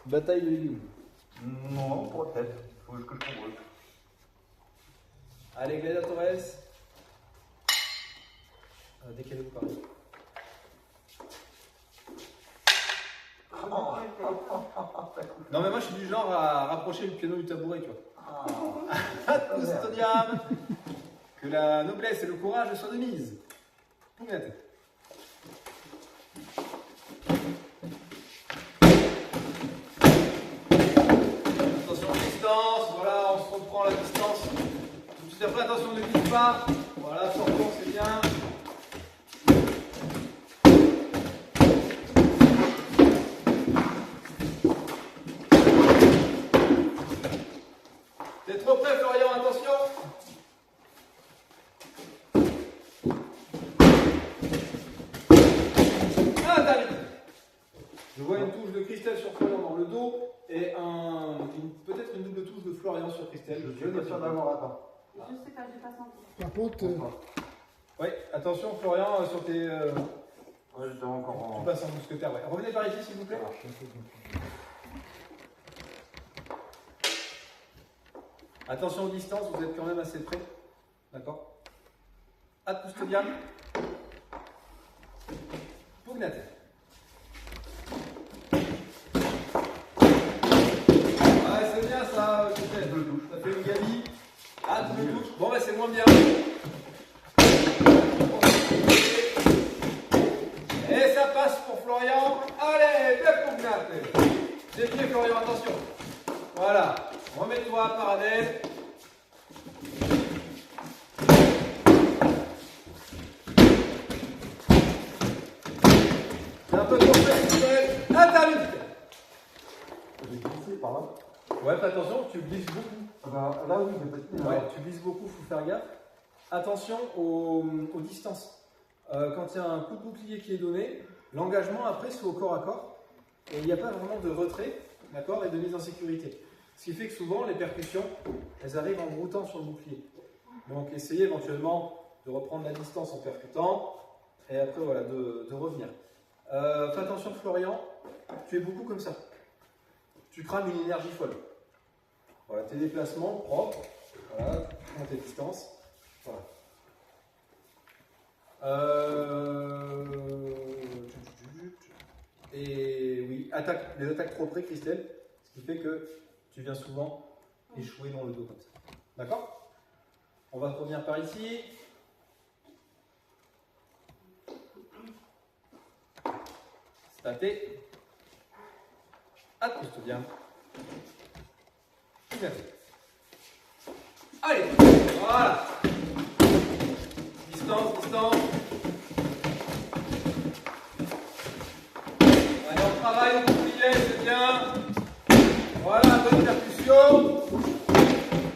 Bataille de légumes. Non, peut-être. Faut que je comprenne. Allez, Gladiatores. Décalez-vous par là. Non, mais moi je suis du genre à rapprocher le piano du tabouret, tu vois. Custodiam. Que la noblesse et le courage soient de mise. Pugnate. Attention aux distances, voilà, on se reprend la distance. Tout de suite après, attention, ne glisse pas. Voilà, sortons, c'est bien. T'es trop près, Florian, attention. Ah, t'as vite. Je vois une touche de Christelle sur Florian dans le dos et peut-être une double touche de Florian sur Christelle. Je suis pas sûr d'avoir atteint. Je sais pas, j'ai pas senti. Par contre, Oui, attention Florian sur tes. Ouais, j'étais encore en. Tu passes en mousquetaire, ouais. Revenez par ici s'il vous plaît. Attention aux distances, vous êtes quand même assez près. D'accord. Ad custodiam. Pugnate. Ouais, c'est bien ça, Christelle. Ça fait une gabi. Ah, double touche. Bon, bah c'est moins bien. Et ça passe pour Florian. Allez, bien Pugnate. C'est pied Florian, attention. Voilà. Remets-toi, Paradel. C'est un peu trop facile. Intervite. J'ai glissé par là. Ouais, fais attention, tu glisses beaucoup. Ah bah, là, oui, j'ai pas tenu. Ouais, tu glisses beaucoup, faut faire gaffe. Attention aux distances. Quand il y a un coup de bouclier qui est donné, l'engagement après c'est au corps à corps. Et il n'y a pas vraiment de retrait, d'accord, et de mise en sécurité. Ce qui fait que souvent les percussions, elles arrivent en broutant sur le bouclier. Donc essayez éventuellement de reprendre la distance en percutant, et après voilà, de revenir. Fais attention Florian, tu es beaucoup comme ça. Tu crames une énergie folle. Voilà, tes déplacements propres, voilà, tu prends tes distances, voilà. Et oui, les attaques trop près, Christelle, ce qui fait que tu viens souvent échouer dans le dos comme ça. D'accord? On va revenir par ici. Staté. Ad custodiam. Bien fait. Allez, voilà. Distance, distance. Allez, on travaille au bouclier, c'est bien. Voilà, bonne percussion.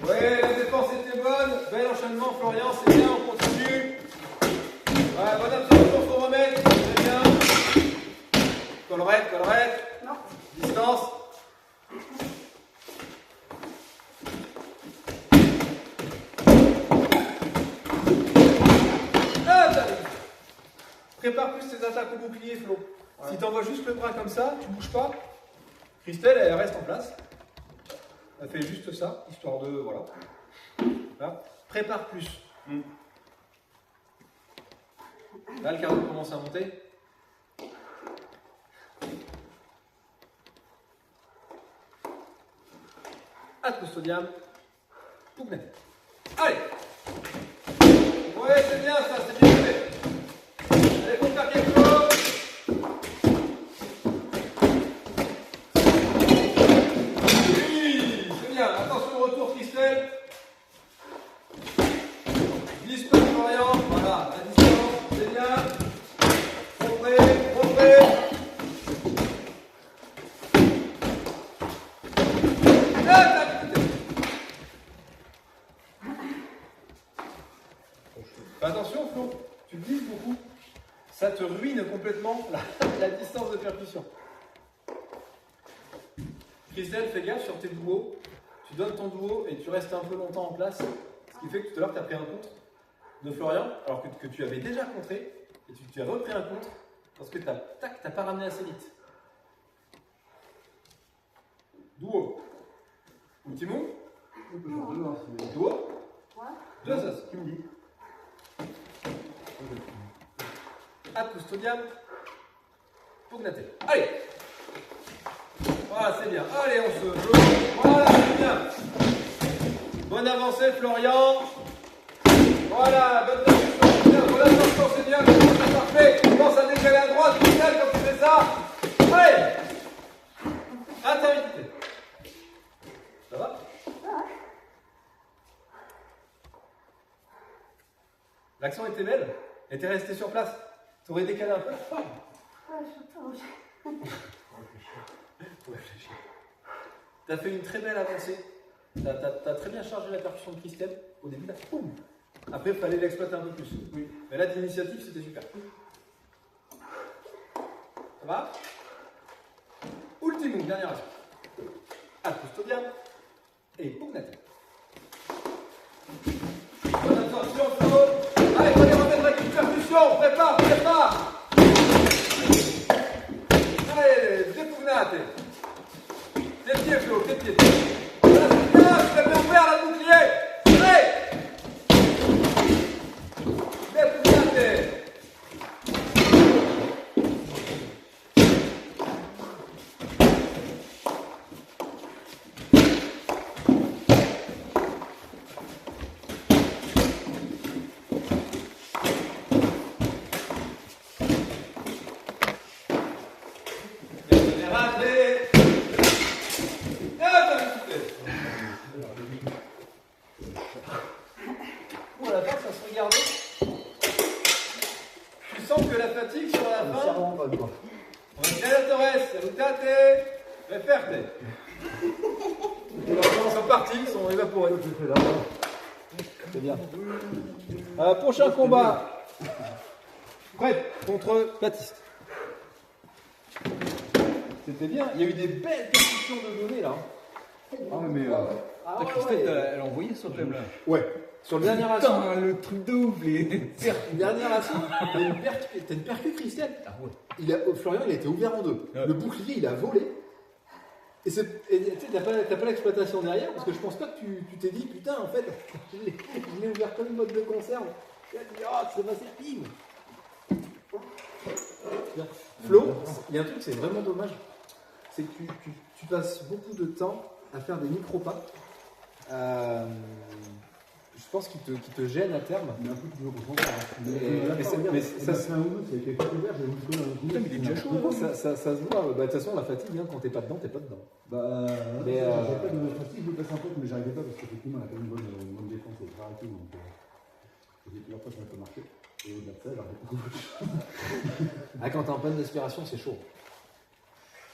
Ouais, la défense était bonne. Bel enchaînement, Florian, c'est bien, on continue. Ouais, bonne absorption, faut remettre, c'est bien. Collerette. Non. Distance. Prépare plus tes attaques au bouclier, Flo. Ouais. Si tu envoies juste le bras comme ça, tu bouges pas. Christelle, elle reste en place. Elle fait juste ça, histoire de. Voilà. Là. Prépare plus. Là, le cardio commence à monter. Ad custodiam. Pugnate. Allez. Ouais, c'est bien ça, c'est bien fait. Allez, faut faire quelque chose. Oui, c'est bien. Attention au retour, Christelle. Glisse pas, Florian. Voilà, la distance, c'est bien. Trop près. Attention, Flo, tu glisses beaucoup. Ça te ruine complètement la distance de percussion. Christelle, fais gaffe sur tes duos. Tu donnes ton duo et tu restes un peu longtemps en place. Ce qui fait que tout à l'heure, tu as pris un contre de Florian, alors que tu avais déjà contré. Et tu as repris un contre parce que tu n'as pas ramené assez vite. Duo. Ultimo. On peut faire deux, hein, si- Duo. Ouais. 2 As. Tu me dis. Ad custodiam. Pugnate. Allez. Voilà, c'est bien. Allez, on se joue. Voilà, c'est bien. Bonne avancée, Florian. Voilà, bonne position. Bonne attention, c'est bien. C'est parfait. Pense à décaler à droite. Génial quand tu fais ça. Allez. Intensité. Ça va? L'action était belle. Et t'es resté sur place. T'aurais décalé un peu. Ouais, je suis trop Faut réfléchir. T'as fait une très belle avancée. T'as très bien chargé la percussion de Christelle. Au début, là, boum. Après, il fallait l'exploiter un peu plus. Oui. Mais là, d'initiative, c'était super. Ça va? Ultimo, dernière action. Ad custodiam. Et pugnate. Bonne attention, Flo. Allez, faut les remettre avec une percussion. Prépare. Allez, dépugnate. Tes pieds, Flo, tes pieds. Voilà, c'est bien, tu l'as bien ouvert, la bouclier. Allez. Dépugnate. Oh la vache, ça se regardait. Tu sens que la fatigue sur la fin. Serment pas de quoi. Respiratores, salutate, referte. Ils sont partis, ils sont évaporés. C'est bien. Prochain combat. Prêt contre Baptiste. C'était bien. Il y a eu des belles percussions de données là. Ah, mais. Ah, Christelle, elle a envoyé sur le thème-là. Ouais. Sur le dernier assaut. Putain, le truc de ouf, les. Le dernier assaut, t'as une percu Christelle. Ah ouais. Florian, il a été ouvert en deux. Ouais. Le bouclier, il a volé. Et tu sais, t'as pas l'exploitation derrière, parce que je pense pas que tu t'es dit, putain, en fait, je l'ai ouvert comme une boîte de conserve. Tu as dit, oh, c'est passé, bim. Flo, il y a un truc, c'est vraiment dommage. C'est que tu passes beaucoup de temps à faire des micro-pas. Je pense qu'il te gêne à terme. Mais un peu toujours au contraire. Mais ça, c'est un ou deux, c'est quelque chose ouvert, j'ai voulu donner un coup. Putain, mais il est déjà chaud. ça se voit. Bah, de toute façon, la fatigue, hein, quand t'es pas dedans, t'es pas dedans. Bah, Mais, j'avais pas de fatigue, je me passe un peu, mais j'arrivais pas parce qu'effectivement, on a quand même une bonne défense et très rapide. Donc, j'ai plusieurs fois, ça m'a pas marché. Et au-delà de ça, j'arrivais pas beaucoup. Ah, quand t'es en pleine respiration, c'est chaud.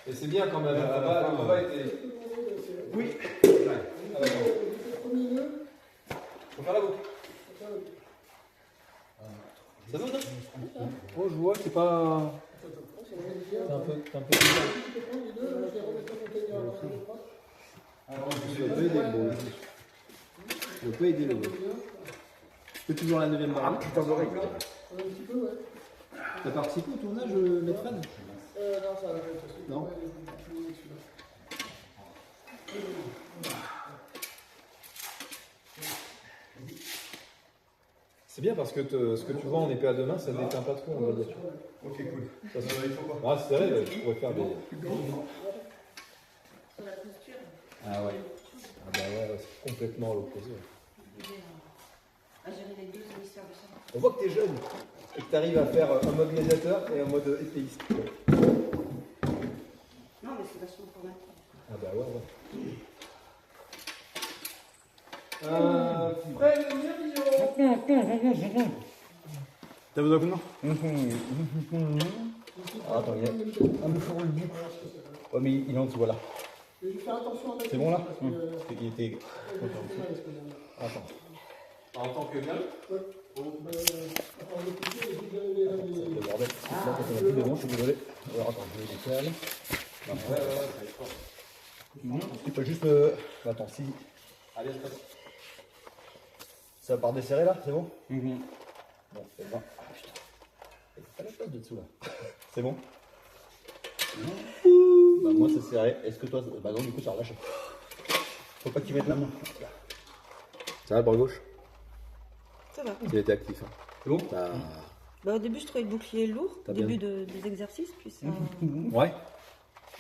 Et c'est bien quand même. Le combat était. Oui. Ouais. Faut faire la boucle. Ça va, non? Oh, je vois que c'est pas. T'es un peu bizarre. Tu vas pas aider le beau. Tu vas pas aider le beau. Tu fais toujours la 9ème barre. Putain d'oreille. T'as participé au tournage, Maître Fan? Non. C'est bien parce que ce que tu vois en épée à deux mains, ça ne déteint pas trop en gladiature. Ok, cool. Ça, ah, c'est vrai, tu pourrais faire des. Sur la posture. Ah ouais. Ah bah ouais, c'est complètement à l'opposé. À gérer les deux hémisphères du cerveau. On voit que tu es jeune et que tu arrives à faire un mode médiateur et un mode épéiste. Non, mais c'est vachement formateur. Ah bah ouais, ouais. Fred Muriot. T'as besoin de main? Ah, attends, il y a un peu fort le but. Ouais, mais il est en dessous, voilà. C'est bon là? Il était. Attends. En tant que gars. Le bordel. Là, quand on a plus de monde, je suis désolé. Alors attends, je le décale. C'est pas juste. Attends, si. Allez, stop. Ça part desserrer là, c'est bon? Bon, c'est bon. Ah putain. C'est pas la place de dessous là. C'est bon? Bah, moi, ça serrait. Est-ce que toi. Bah, non, du coup, ça relâche. Faut pas qu'il mette la main. Ça va, bras gauche? Ça va. Il était actif. Hein. C'est bon? Bah, au début, je trouvais le bouclier lourd, T'as au début des exercices, puis ça Ouais.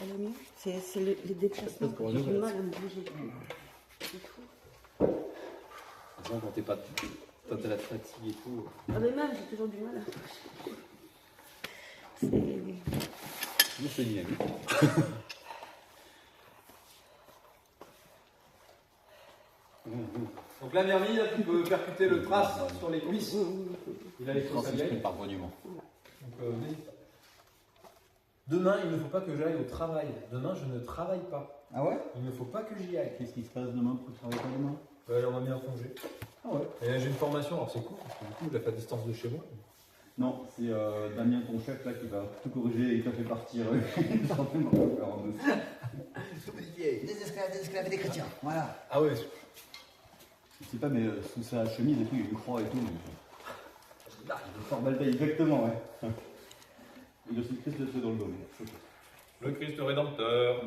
allait mieux. C'est les déplacements Pour que nous, j'ai du ouais. mal à me bouger. C'est tout. Quand t'es pas. Quand t'as la fatigue et tout. Ah, mais même, j'ai toujours du mal à me bouger. Nous, c'est dynamique. Donc la vermille, là, tu peux percuter le trace sur les cuisses. Il a les Non, cuisses à c'est vieille. juste par monument. Donc, n'hésite pas. Demain, il ne faut pas que j'aille au travail. Demain, je ne travaille pas. Ah ouais? Il ne faut pas que j'y aille. Qu'est-ce qui se passe demain pour travailler pas demain? On m'a mis un congé. Ah ouais? Et j'ai une formation, alors c'est cool, parce que du coup, je la fais à distance de chez moi. Non, c'est Damien, ton chef, là, qui va tout corriger et qui t'a fait partir. Des esclaves et des chrétiens, voilà. Ah ouais, Je sais pas, mais sous sa chemise et tout, il y a une croix et tout. Mais... Là, il est fort belle exactement, ouais. Il a aussi le Christ de feu dans le dos. Mais... le Christ rédempteur.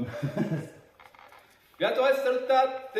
Bientôt, saltate,